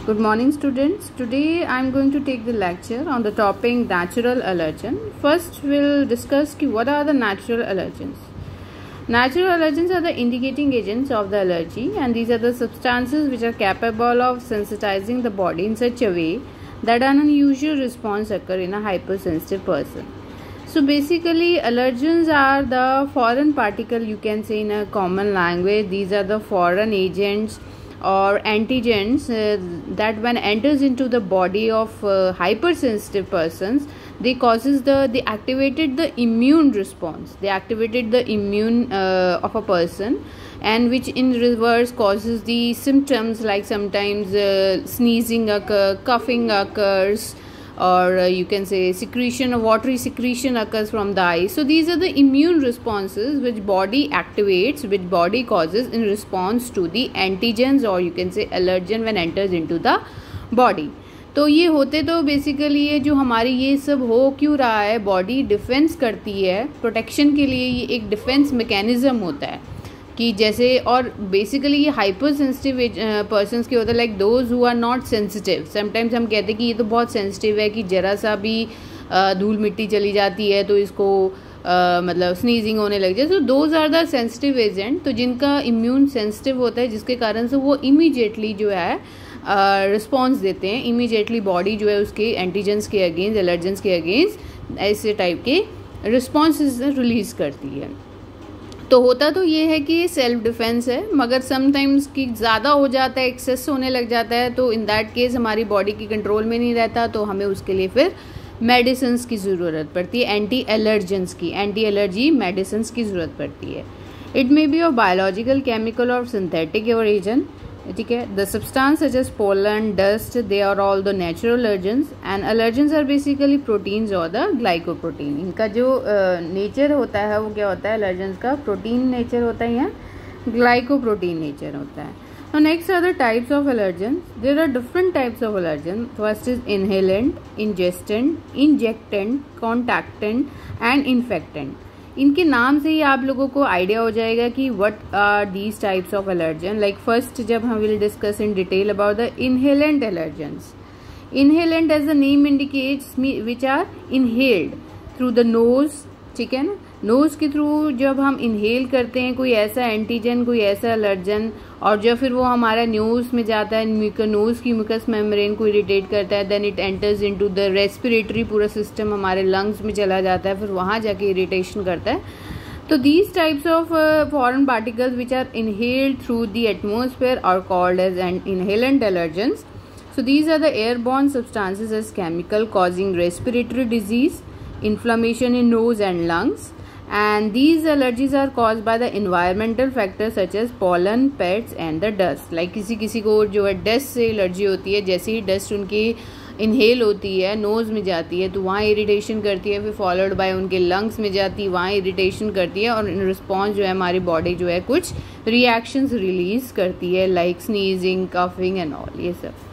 Good morning, students. Today I am going to take the lecture on the topic natural allergen. First we'll discuss what are the natural allergens. Natural allergens are the indicating agents of the allergy, and these are the substances which are capable of sensitizing the body in such a way that an unusual response occurs in a hypersensitive person. So basically allergens are the foreign particle, you can say in a common language. These are the foreign agents or antigens that when enters into the body of hypersensitive persons, they activated the immune response. They activated the immune of a person, and which in reverse causes the symptoms like sometimes sneezing occurs, coughing occurs, or you can say watery secretion occurs from the eye. So these are the immune responses which body activates, which body causes in response to the antigens, or you can say allergen when enters into the body. तो ये होते तो basically ये जो हमारी ये सब हो क्यों रहा है, बॉडी डिफेंस करती है प्रोटेक्शन के लिए. ये एक डिफेंस मैकेनिज्म होता है कि जैसे, और बेसिकली ये हाइपर सेंसिटिव पर्सनस के होता है, like those who are not sensitive. Sometimes हम कहते हैं कि ये तो बहुत सेंसिटिव है कि जरा सा भी धूल मिट्टी चली जाती है तो इसको मतलब स्नीजिंग होने लग जाए. So those are the sensitive agent. तो जिनका इम्यून सेंसिटिव होता है, जिसके कारण से वो इमीडिएटली जो है रिस्पॉन्स देते हैं, इमीडिएटली बॉडी जो है उसके एंटीजेंस के अगेंस्ट, एलर्जेंस के अगेंस्ट ऐसे टाइप के रिस्पॉन्सेज रिलीज करती है. तो होता तो ये है कि ये सेल्फ डिफेंस है, मगर समटाइम्स कि ज़्यादा हो जाता है, एक्सेस होने लग जाता है, तो इन दैट केस हमारी बॉडी की कंट्रोल में नहीं रहता, तो हमें उसके लिए फिर मेडिसिन की ज़रूरत पड़ती है, एंटी एलर्जेंस की, एंटी एलर्जी मेडिसिन की ज़रूरत पड़ती है. It may be of biological, chemical और सिंथेटिक ओरिजिन. ठीक है. The substance such as pollen, dust, they are all the natural allergens, and allergens are basically proteins और द ग्लाइकोप्रोटीन. इनका जो नेचर होता है वो क्या होता है, एलर्जेंस का प्रोटीन नेचर होता है या ग्लाइकोप्रोटीन नेचर होता है. Now next are the types of allergens. There are different types of allergens. First is inhalant, ingestant, injectant, contactant and infectant. इनके नाम से ही आप लोगों को आइडिया हो जाएगा कि what are these types of allergen. Like first जब हम will discuss in detail about the inhalant allergens. Inhalant as the name indicates which are inhaled through the nose. ठीक है ना. नोज के थ्रू जब हम इनहेल करते हैं कोई ऐसा एंटीजन, कोई ऐसा एलर्जन, और जब फिर वो हमारा न्यूज में जाता है, नोज की म्यूकस मेम्ब्रेन को इरिटेट करता है, then it enters into the respiratory, पूरा सिस्टम हमारे लंग्स में चला जाता है, फिर वहाँ जाके इरिटेशन करता है. तो these types of foreign particles which are inhaled through the atmosphere are called as inhalant allergens. So these are the airborne substances as chemical causing respiratory disease, inflammation in nose and lungs, and these allergies are caused by the environmental factors such as pollen, pets and the dust. Like किसी को जो है dust से allergy होती है, जैसे ही dust उनकी inhale होती है, नोज में जाती है तो वहाँ इरिटेशन करती है, फिर फॉलोड बाय उनके लंग्स में जाती है, वहाँ इरिटेशन करती है, और इन रिस्पॉन्स जो है हमारी बॉडी जो है कुछ रिएक्शंस रिलीज करती है, like sneezing, coughing and all, ये सब.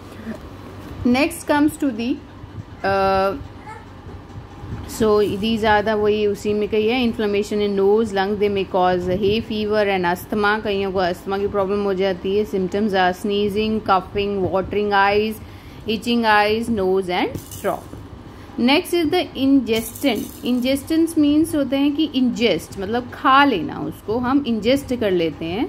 Next comes to the so these are the वही उसी में कही है, inflammation in nose, lungs, they may cause hay fever and asthma. कईयों को अस्थमा की प्रॉब्लम हो जाती है. Symptoms are sneezing, coughing, watering eyes, itching eyes, nose and throat. Next is the ingestant. Ingestants means होते हैं कि ingest मतलब खा लेना, उसको हम ingest कर लेते हैं.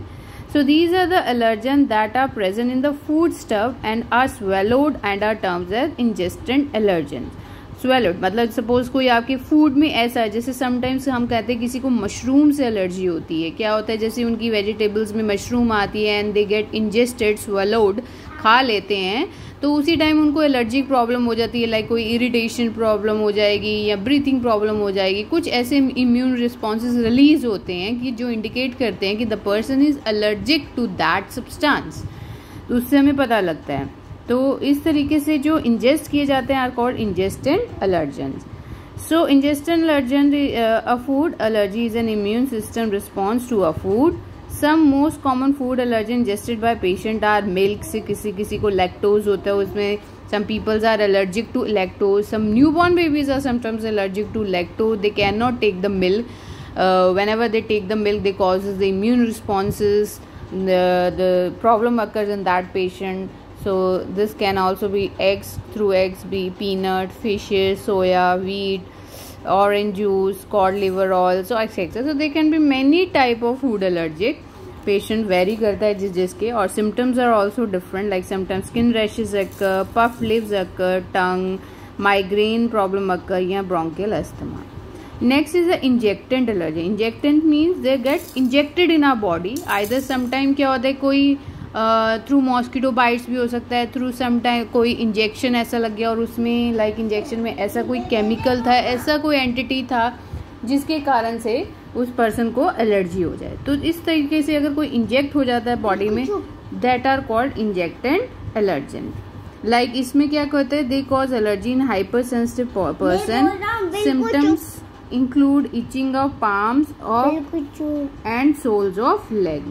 So these are the allergens that are present in the food stuff and are swallowed and are termed as ingestant allergens. Swallowed मतलब सपोज कोई आपके फूड में ऐसा है, जैसे समटाइम्स हम कहते हैं किसी को मशरूम से एलर्जी होती है. क्या होता है, जैसे उनकी वेजिटेबल्स में मशरूम आती है एंड दे गेट इंजेस्टेड, स्वलोड, खा लेते हैं, तो उसी टाइम उनको एलर्जिक प्रॉब्लम हो जाती है, लाइक कोई इरिटेशन प्रॉब्लम हो जाएगी या ब्रीथिंग प्रॉब्लम हो जाएगी. कुछ ऐसे इम्यून रिस्पॉन्सेज रिलीज होते हैं कि जो इंडिकेट करते हैं कि the person is allergic to that substance, तो उससे हमें पता लगता है. तो इस तरीके से जो इंजेस्ट किए जाते हैं are called ingestant allergens. So ingestant allergen, a food allergy is an immune system response to a food. Some most common food allergy ingested by patient are milk से, किसी को लैक्टोज होता है उसमें, some peoples are allergic to lactose, some newborn babies are sometimes allergic to lactose, they cannot take the milk, whenever they take the milk they causes the immune responses, the problem occurs in that patient. So this can also be eggs, through eggs be peanut, fishes, soya, wheat, orange juice, cod liver oil, so etc. So there can be many type of food allergic. Patient vary करता है जिसके, और symptoms are also different, like sometimes skin rashes occur, puffed lips occur, tongue, migraine problem occur, या bronchial asthma. Next is the injectant allergy. Injectant means they get injected in our body. Either sometime क्या होता है, कोई through mosquito bytes भी हो सकता है, through sometime कोई इंजेक्शन ऐसा लग गया और उसमें लाइक इंजेक्शन में ऐसा कोई केमिकल था, ऐसा कोई एंटिटी था जिसके कारण से उस पर्सन को एलर्जी हो जाए. तो इस तरीके से अगर कोई इंजेक्ट हो जाता है बॉडी में, दैट आर कॉल्ड इंजेक्टेंट एलर्जेंट. लाइक इसमें क्या कहते हैं, they cause allergy in hyper sensitive person. Symptoms include itching of palms of and soles of leg.